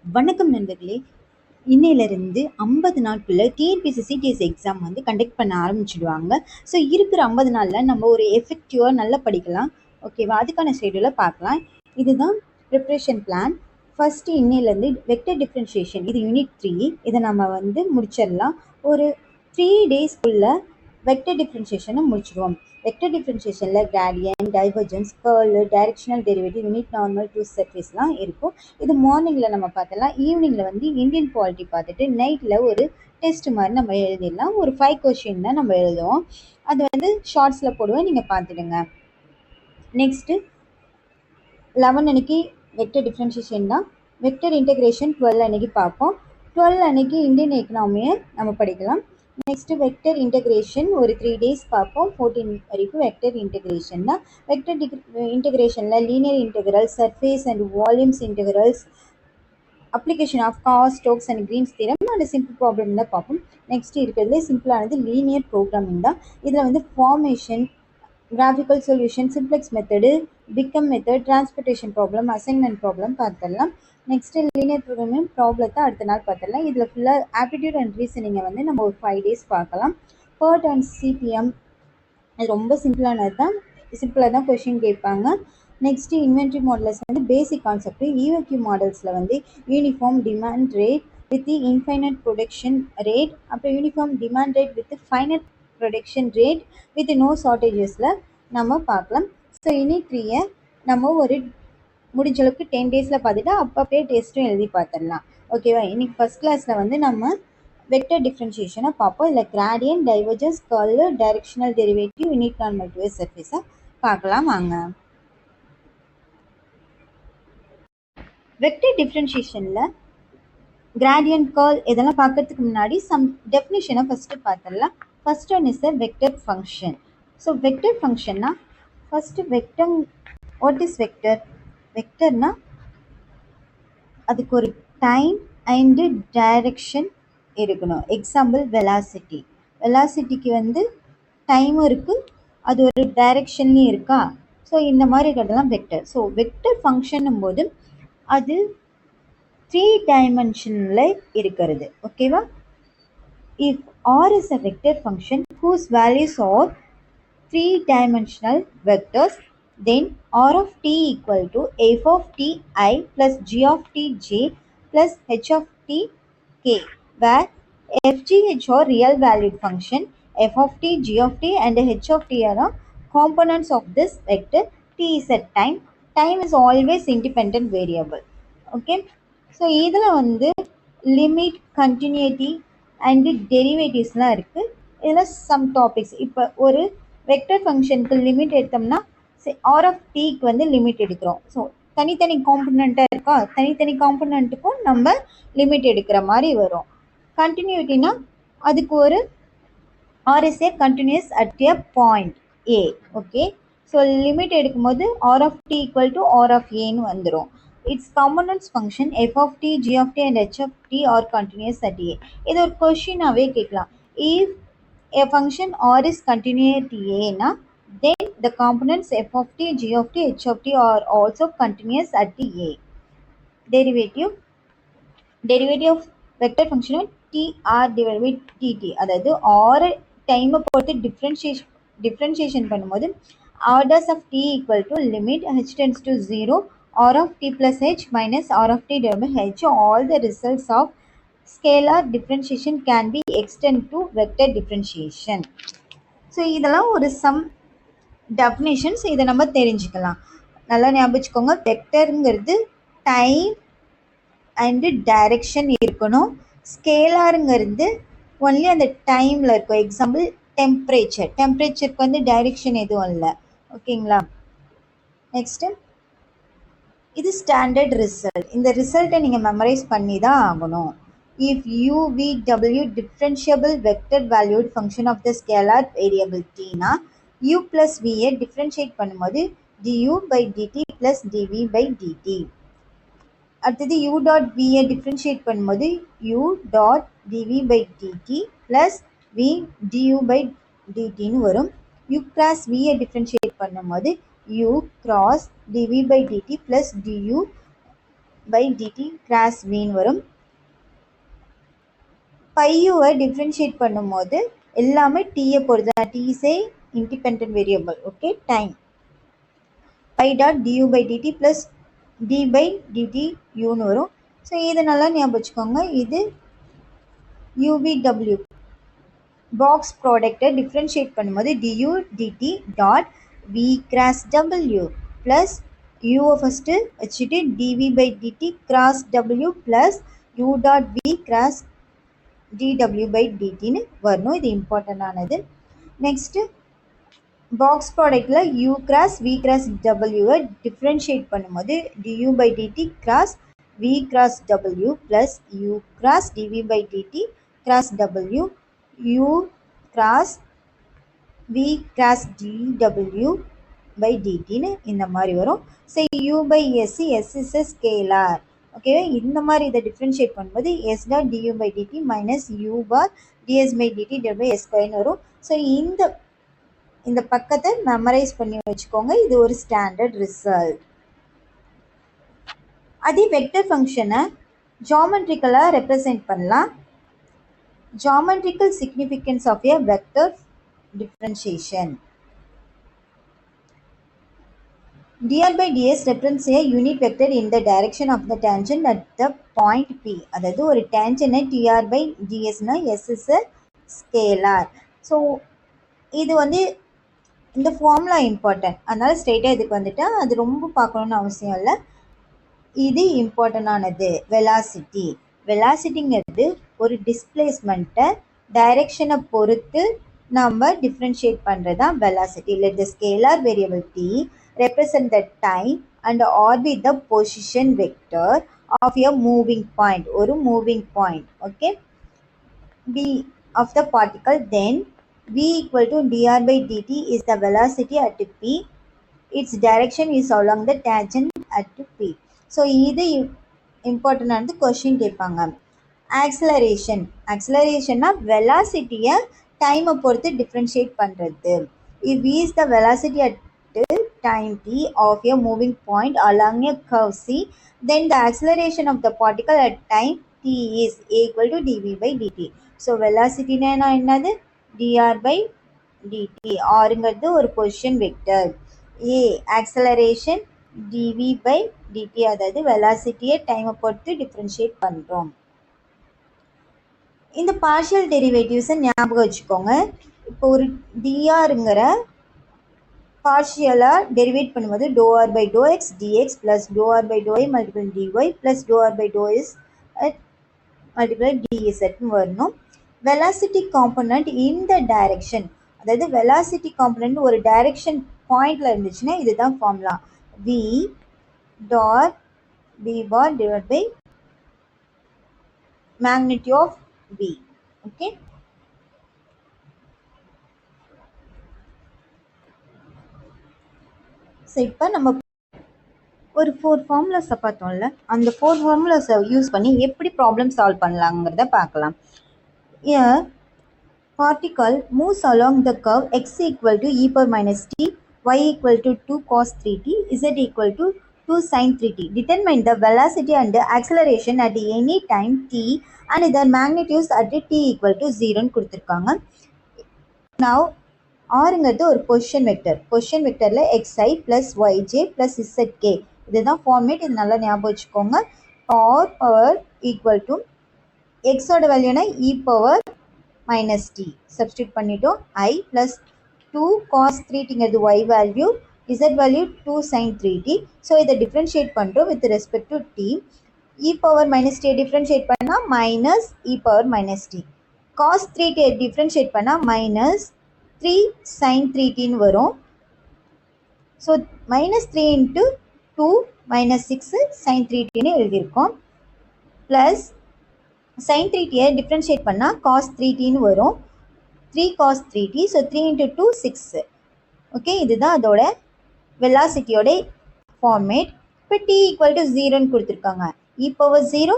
வணக்கம் நண்பர்களே. இன்னையிலிருந்து 50 நாட்குள்ள டிஎன்பிஎஸ்சி சிடிஎஸ் எக்ஸாம் வந்து கண்டக்ட் பண்ண ஆரம்பிச்சிடுவாங்க. ஸோ இருக்கிற 50 நாளில் நம்ம ஒரு எஃபெக்டிவாக நல்லா படிக்கலாம். ஓகேவா? அதுக்கான ஷெடியூலை பார்க்கலாம். இதுதான் ப்ரிப்ரேஷன் பிளான். ஃபஸ்ட்டு இன்னையிலேருந்து வெக்டர் டிஃப்ரென்ஷியேஷன், இது யூனிட் 3. இதை நம்ம வந்து முடிச்சிடலாம். ஒரு 3 டேஸ்க்குள்ளே வெக்டர் டிஃப்ரென்ஷியேஷனை முடிச்சிடுவோம். வெக்டர் டிஃப்ரென்ஷியேஷனில் gradient, divergence, curl, directional derivative, unit normal, to சர்ஃபேஸ்லாம் இருக்கும். இது மார்னிங்கில் நம்ம பார்த்தலாம். ஈவினிங்கில் வந்து இந்தியன் பாலிட்டி பார்த்துட்டு நைட்டில் ஒரு டெஸ்ட் மாதிரி நம்ம எழுதிடலாம். ஒரு 5 கொஷின் தான் நம்ம எழுதுவோம். அது வந்து ஷார்ட்ஸில் போடுவோம், நீங்கள் பார்த்துடுங்க. நெக்ஸ்ட்டு 11 அன்னைக்கு வெக்டர் டிஃப்ரென்ஷியேஷன் தான். வெக்டர் இன்டெகிரேஷன் 12 அன்னைக்கு பார்ப்போம். 12 அன்னைக்கு இந்தியன் எக்கனாமியை நம்ம படிக்கலாம். நெக்ஸ்ட்டு வெக்டர் இன்டெகிரேஷன் ஒரு 3 டேஸ் பார்ப்போம். 14 வரைக்கும் வெக்டர் இன்டெகிரேஷன் தான். வெக்டர் இன்டெகிரேஷனில் linear integral, surface and volumes integrals, application of Gauss, Stokes and Green's theorem and simple problem தான் பார்ப்போம். நெக்ஸ்ட் இருக்கிறதுலே சிம்பிளானது லீனியர் ப்ரோக்ராமிங் தான். இதில் வந்து formation, graphical solution, simplex method, become method, transportation problem, assignment problem பார்த்துடலாம். Next linear programming ப்ராப்ளத்தை அடுத்த நாள் பார்த்துடலாம். இதில் ஃபுல்லாக ஆப்டிடியூட் அண்ட் ரீசனிங்கை வந்து நம்ம ஒரு 5 டேஸ் பார்க்கலாம். பர்ட் அண்ட் சிபிஎம் அது ரொம்ப சிம்பிளானது தான். சிம்பிளாக தான் கொஷின் கேட்பாங்க. நெக்ஸ்ட்டு இன்வென்ட்ரி மாடல்ஸ் வந்து பேசிக் கான்செப்ட். ஈஓக்யூ மாடல்ஸில் வந்து uniform demand rate with infinite production rate, அப்புறம் uniform demand rate with finite production rate with no ஷார்ட்டேஜஸில் நம்ம பார்க்கலாம். ஸோ யூனிட் 3 நம்ம ஒரு முடிஞ்ச அளவுக்கு 10 டேஸில் பார்த்துட்டு அப்பப்பே டெஸ்ட்டும் எழுதி பார்த்துடலாம். ஓகேவா? இன்னைக்கு ஃபஸ்ட் கிளாஸில் வந்து நம்ம வெக்டர் டிஃப்ரென்ஷியேஷனை பார்ப்போம். இல்லை gradient, divergence, curl, directional derivative, unit normal, to சர்ஃபேஸை பார்க்கலாம் வாங்க. வெக்டர் டிஃப்ரென்ஷியேஷனில் கிராடியன்ட், கர்ல் இதெல்லாம் பார்க்கறதுக்கு முன்னாடி சம் டெஃபினிஷனை ஃபஸ்ட்டு பார்த்துடலாம். First one is a vector function. So vector ஃபங்க்ஷன்னா first vector, what is vector? வெக்டர்னா அதுக்கு ஒரு டைம் அண்டு டைரக்ஷன் இருக்கணும். Example velocity. வெலாசிட்டிக்கு வந்து டைமும் இருக்குது, அது ஒரு டைரக்ஷன்லேயும் இருக்கா. ஸோ இந்த மாதிரி இருக்கிறதெல்லாம் வெக்டர். ஸோ வெக்டர் ஃபங்க்ஷனும் போது அது 3 டைமென்ஷனில் இருக்கிறது. ஓகேவா? If R is a vector function whose values are 3-dimensional vectors, then r of t equal to f of t I plus g of t j plus h of t k, where f, g, h are real valued function. f of t, g of t and h of t are components of this vector. t is a time. Time is always independent variable. Okay. So இதில் வந்து limit, continuity and டெரிவேட்டிவ்ஸ்லாம் இருக்குது. இதில் some topics. இப்போ ஒரு vector ஃபங்க்ஷனுக்கு limit எடுத்தோம்னா R of டீக்கு வந்து லிமிட் எடுக்கிறோம். ஸோ தனித்தனி காம்பனண்ட்டாக இருக்கா, தனித்தனி காம்பனண்ட்டுக்கும் நம்ம லிமிட் எடுக்கிற மாதிரி வரும். கண்டினியூட்டினா அதுக்கு ஒரு R is a continuous at a point A. Okay. So limit எடுக்கும்போது R of T equal to R of ஏன்னு வந்துடும். Its components function f of t, g of t and h of t are continuous at a. இது ஒரு கொஷினாவே கேட்கலாம். If a function r is continuous at a na, then the components f of t, g of t, h of t are also continuous at a. Derivative of vector function t r divided by dt. அதாவது r டைமை பொறுத்து differentiation பண்ணும்போது orders of t equal to limit h tends to 0 r of t plus h minus r of t divided by h. All the results of scalar differentiation can be extended to vector differentiation. So இதெல்லாம் ஒரு some definitions. இதை நம்ம தெரிஞ்சுக்கலாம். நல்லா ஞாபகம் வச்சுக்கோங்க. வெக்டருங்கிறது time and direction இருக்கணும். ஸ்கேலாருங்கிறது only அந்த டைமில் இருக்கும். எக்ஸாம்பிள் டெம்பரேச்சருக்கு வந்து டைரக்ஷன் எதுவும் இல்லை. ஓகேங்களா? நெக்ஸ்ட்டு இது ஸ்டாண்டர்ட் ரிசல்ட். இந்த ரிசல்ட்டை நீங்கள் மெமரைஸ் பண்ணி தான் ஆகணும். If u, v, w differentiable vector valued function of the scalar variable t னா u plus vயை டிஃப்ரென்ஷியேட் பண்ணும்போது du by dt plus dv by dt. அடுத்தது u dot vயை டிஃப்ரென்ஷியேட் பண்ணும்போது u dot dv by dt plus v du by dtன்னு வரும். u cross vயை differentiate பண்ணும்போது u cross dv by dt plus du by dt cross vன்னு வரும். பையுவை differentiate பண்ணும்போது எல்லாமே டீயை பொறுத்து தான். T is a independent variable. Okay, time by dot du by dt plus d by dt யூன்னு வரும். ஸோ இதை நல்லா ஞாபகம் வச்சுக்கோங்க. இது யூவிடபிள்யூ பாக்ஸ் ப்ராடக்டை டிஃப்ரென்ஷியேட் பண்ணும்போது du dt dot v cross டபிள்யூ ப்ளஸ் யூவை ஃபஸ்ட்டு வச்சுட்டு டிவி பை டிடி கிராஸ் டபிள்யூ plus u dot v cross dw by dt ன்னு வரணும். இது இம்பார்ட்டண்டானது. நெக்ஸ்ட்டு பாக்ஸ் ப்ராடக்டில் u கிராஸ் v கிராஸ் wவை டிஃப்ரென்ஷியேட் பண்ணும்போது du by dt cross v கிராஸ் w plus u cross dv by dt cross w u cross v cross dw by dtன்னு இந்த மாதிரி வரும். So u by s, s is a scalar. Okay, இந்த மாதிரி இதை டிஃப்ரென்ஷியேட் பண்ணும்போது s dot du by dt minus u bar ds by dt divide by s ஸ்கொயர்னு வரும். ஸோ இந்த பக்கத்தை மெமரைஸ் பண்ணி வச்சுக்கோங்க. இது ஒரு ஸ்டாண்டர்ட் ரிசல்ட். அதே வெக்டர் ஃபங்க்ஷனை ஜாமெட்ரிக்கலாக ரெப்ரசென்ட் பண்ணலாம். Geometrical significance of a vector differentiation. dr by ds represents a unit vector in the direction of the tangent at the point P. அதாவது ஒரு tangent dr by ds னா s is a scalar. So இது வந்து இந்த formula important. அதனால ஸ்ட்ரெயிட்டாக இதுக்கு வந்துட்டா அது ரொம்ப பார்க்கணுன்னு அவசியம் இல்லை. இது இம்பார்ட்டண்டானது. வெலாசிட்டி. வெலாசிட்டிங்கிறது ஒரு டிஸ்பிளேஸ்மெண்ட்டை டைரெக்ஷனை பொறுத்து நம்ம டிஃப்ரென்ஷியேட் பண்ணுறது தான் velocity. Let the scalar variable t represent the time and r be the position vector of a moving point. ஒரு moving point. Okay, b of the particle, then v equal to dr by dt is the velocity at p. Its direction is along the tangent at p. So இது இம்பார்ட்டன்டானது. Question கேட்பாங்க. Acceleration. ஆக்சலரேஷன்னா வெலாசிட்டியை டைமை பொறுத்து differentiate பண்ணுறது. if v is the velocity at time t of a moving point along a curve c, then the acceleration of the particle at time t is equal to dv by dt. So velocity na என்னது dr by dt. rங்கிறது ஒரு position vector. a acceleration dv by dt, அதாவது வெலாசிட்டியை டைமை பொறுத்து differentiate பண்ணுறோம். இந்த partial டெரிவேட்டிவ்ஸை ஞாபகம் வச்சுக்கோங்க. இப்போ ஒரு drங்கிற பார்ஷியலாக டெரிவேட் பண்ணும்போது do r by do x dx plus do r by do i multiple dy plus do r by do s multiple டிஎஸ்எட்னு வரணும். வெலாசிட்டி காம்பனண்ட் இந்த டைரெக்ஷன், அதாவது வெலாசிட்டி காம்பனண்ட் ஒரு டைரெக்ஷன் பாயிண்டில் இருந்துச்சுன்னா இதுதான் formula. V dot v bar divide by magnitude of v. Okay, so இப்போ நம்ம ஒரு 4 ஃபார்முலாஸை பார்த்தோம்ல, அந்த 4 ஃபார்முலாஸை யூஸ் பண்ணி எப்படி ப்ராப்ளம் சால்வ் பண்ணலாங்கிறத பார்க்கலாம். A particle moves along the curve x equal to e power minus t, y equal to 2 cos 3t, z equal to 2 sin 3t. Determine the velocity and acceleration at any time t and their magnitudes at t equal to 0 கொடுத்துருக்காங்க. Now ஆறுங்கிறது ஒரு position vector. Position வெக்டரில் xi plus yj plus zk இதுதான் format. இது நல்லா ஞாபகம் வச்சுக்கோங்க. R power equal to எக்ஸோட வேல்யூனா e power minus t substitute பண்ணிட்டோம். ஐ ப்ளஸ் 2 காஸ் 3டிங்கிறது y value, z value 2 sine 3t. So இதை டிஃப்ரென்ஷியேட் பண்ணுறோம் with respect to t. E power minus டியை டிஃப்ரென்ஷியேட் பண்ணால் minus e power minus t. Cos 3t differentiate பண்ணால் minus 3 sin 3tன்னு வரும். So minus 3 into 2 minus 6 sin 3tன்னு எழுதியிருக்கோம். Plus sin 3tயை differentiate பண்ணால் cos 3tன்னு வரும். 3 cos 3t. So 3 into 2 6. Okay, இதுதான் அதோட வெலாசிட்டியோட format. இப்போ t ஈக்குவல் டு 0ன்னு கொடுத்துருக்காங்க. இ பவர் 0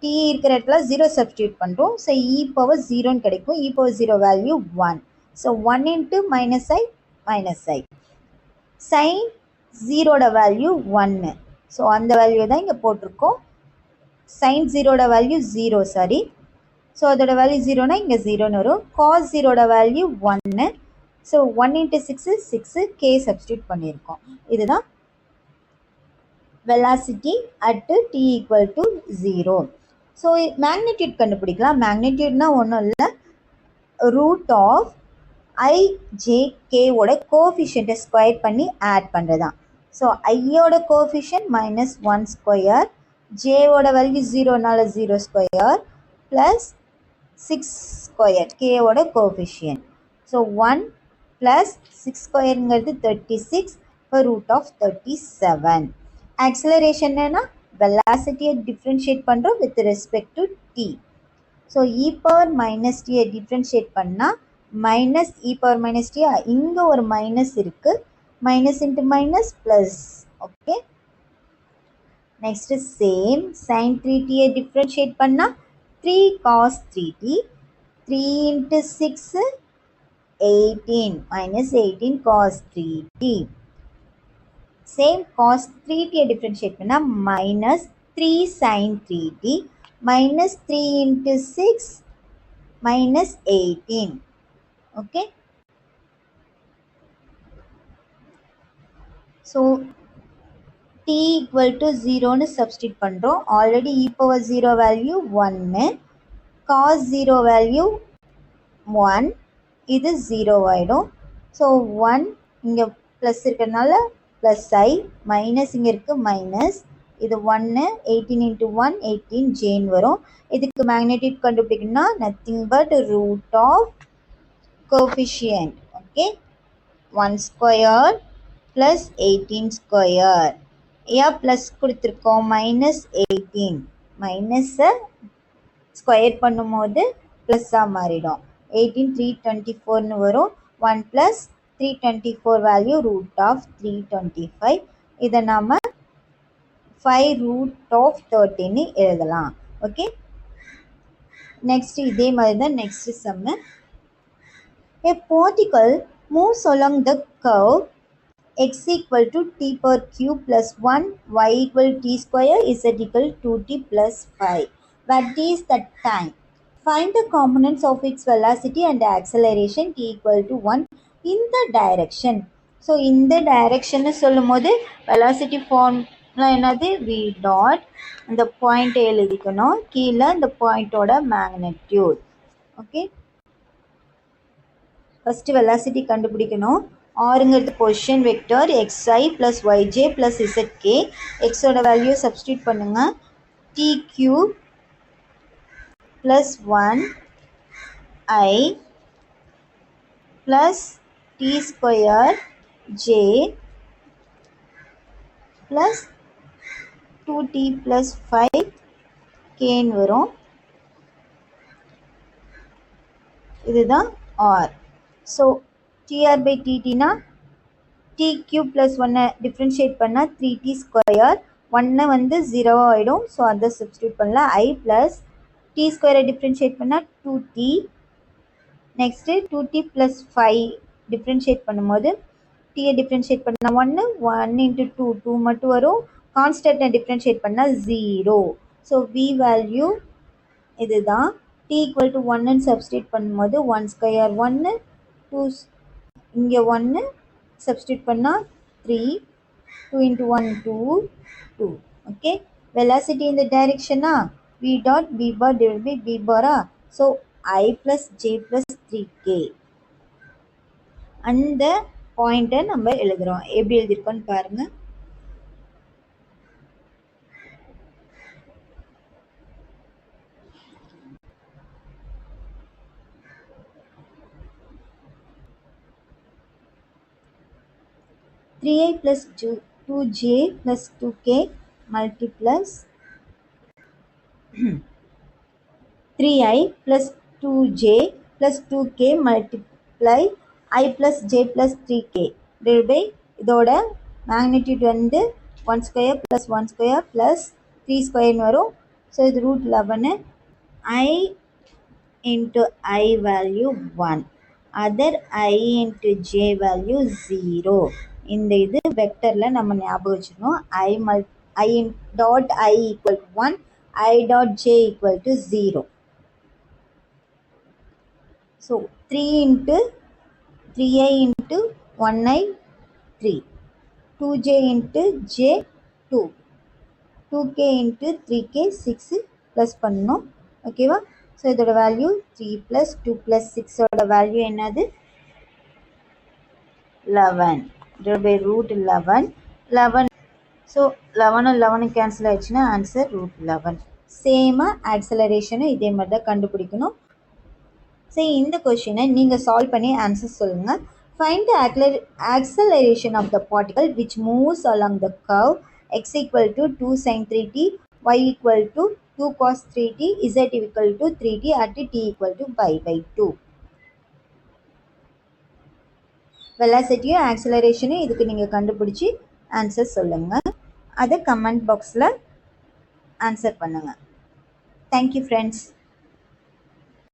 t இருக்கிற இடத்துல 0 சப்ஸ்டியூட் பண்ணுறோம். ஸோ இ பவர் 0ன்னு கிடைக்கும். E power 0 value 1. So 1 into minus I minus I. Sin 0 value 1. So அந்த வேல்யூ தான் இங்கே போட்டிருக்கோம். sin 0 வேல்யூ 0 சாரி. ஸோ அதோட வேல்யூ 0னா இங்கே 0ன்னு வரும். cos 0 value 1. ஸோ 1 into 6 6 k சப்ஸ்டியூட் பண்ணியிருக்கோம். இதுதான் velocity at t equal to 0. So magnitude கண்டுபிடிக்கலாம். மேக்னிடியூட்னா ஒன்றும் இல்லை, ரூட் ஆஃப் ஐ ஜே கேவோட கோஃபிஷியண்ட்டை ஸ்கொயர் பண்ணி ஆட் பண்ணுறதான். ஸோ ஐயோட கோஃபிஷியன்ட் -1 ஸ்கொயர், ஜேவோட வேல்யூ 0னால 0 square plus 6 square கேவோட coefficient. So 1 plus 6 ஸ்கொயருங்கிறது 36 இப்போ ரூட் ஆஃப் 37. ஆக்சிலரேஷன் என்னன்னா வெலாசிட்டியை டிஃப்ரென்ஷியேட் பண்ணுறோம் with respect to t. So e power minus டியை டிஃப்ரென்ஷியேட் பண்ணால் minus e power minus t, இங்கே ஒரு மைனஸ் இருக்குது, minus into minus plus. Okay, next same sine 3tயை டிஃப்ரென்ஷியேட் பண்ணால் 3 cos 3t, 3 into 6 18 minus 18 cos 3t. Same cos 3tயை differentiate பண்ணால் minus 3 sin 3t minus 3 into 6 minus 18. Okay, so t equal to 0ன்னு substitute பண்ணுறோம். Already e power 0 value 1, cos 0 value 1, இது 0 ஆகிடும். So 1 இங்கே plus இருக்கிறதுனால ப்ளஸ் ஐ, minus இங்கே இருக்குது மைனஸ், இது 1, 18 into 1 18 ஜேன் வரும். இதுக்கு மேக்னிடியூட் கண்டுபிடிக்கணும்னா nothing but root of coefficient. Okay, 1 square plus 18 square, ஏன் ப்ளஸ் கொடுத்துருக்கோம் மைனஸ் 18, மைனஸை ஸ்கொயர் பண்ணும்போது ப்ளஸ்ஸாக மாறிடும். 18 324ன்னு வரும். 1 ப்ளஸ் 324 வேல்யூ ரூட் ஆஃப் 325. இதை நாம் 5 ரூட் ஆஃப் 13ன்னு எழுதலாம். ஓகே, நெக்ஸ்ட் இதே மாதிரி தான் next sum. A particle moves along the curve x equal to t per cube plus 1, y equal t square, z equal 2t plus 5. What is the time? Find the components of its velocity and acceleration t equal to 1 in the direction. So இந்த டைரெக்ஷன்னு சொல்லும் போது velocity ஃபார்ம்ல என்னது v dot, இந்த பாயிண்ட்டை எழுதிக்கணும், கீழே இந்த பாயிண்ட்டோட மேக்னிடியூட். ஓகே, ஃபஸ்ட்டு வெலாசிட்டி கண்டுபிடிக்கணும். ஆறுங்கிறது position vector xi plus yj plus zk. எக்ஸோட வேல்யூ சப்ஸ்டியூட் பண்ணுங்கள். t cube plus 1 i plus t square j plus 2t plus 5 கேன்னு வரும். இதுதான் r. ஸோ tr by ttனா t cube ப்ளஸ் 1 டிஃப்ரென்ஷியேட் பண்ணால் 3t square, 1 வந்து 0 ஆகிடும். ஸோ அதை சப்ஸ்டியூட் பண்ணலாம். i ப்ளஸ் t ஸ்கொயரை டிஃப்ரென்ஷியேட் பண்ணால் 2t. Next 2t plus 5 differentiate பண்ணும்போது டீயை டிஃப்ரென்ஷியேட் பண்ணால் 1, 1 into 2 2 மட்டும் வரும். கான்ஸ்டன்ட்டை டிஃப்ரென்ஷியேட் பண்ணால் 0. ஸோ v வேல்யூ இதுதான். t equal to 1ன்னு சப்ஸ்டியூட் பண்ணும்போது 1 ஸ்கொயர் 1, 2 இங்கே 1 சப்ஸ்டியூட் பண்ணால் 3, 2 into 1 2 2. ஓகே, வெலாசிட்டி இந்த டைரெக்ஷனா v dot b bar divided by b bar. So i plus j plus 3k. அந்த பாயிண்ட்டை நம்ம எழுதுகிறோம். எப்படி எழுதியிருக்கோன்னு பாருங்கள். Three i plus 2j plus 2k multiplies 3i plus 2j plus 2k multiply i plus j plus 3k divided by இதோட magnitude வந்து 1 square plus 1 square plus 3 ஸ்கொயர்னு வரும். ஸோ இது root 11. i into i value 1, other i into j value 0. இந்த இது வெக்டரில் நம்ம ஞாபகம் வச்சுக்கணும். dot I equal to 1, I dot j equal to 0. So 3 into 3i into 1i 3, 2j into j 2, 2k into 3k 6 plus பண்ணணும். ஓகேவா? So இதோட value 3 + 2 + 6ஓட value என்னது? 11 divided by root 11. 11. So 11 11 cancel ஆயிடுச்சுன்னா ஆன்சர் √11. சேமாக ஆக்சலரேஷனும் இதே மாதிரி தான் கண்டுபிடிக்கணும். சரி, இந்த கொஷினை நீங்கள் சால்வ் பண்ணி ஆன்சர் சொல்லுங்கள். Find the acceleration of the particle which moves along the curve x equal to 2 sin 3t, y equal to 2 cos 3t, z equal to 3t at t equal to pi by 2. வெலாசிட்டியும் ஆக்சலரேஷனும் இதுக்கு நீங்கள் கண்டுபிடிச்சி answer சொல்லுங்கள். அதை comment பாக்ஸில் answer பண்ணுங்கள். Thank you friends.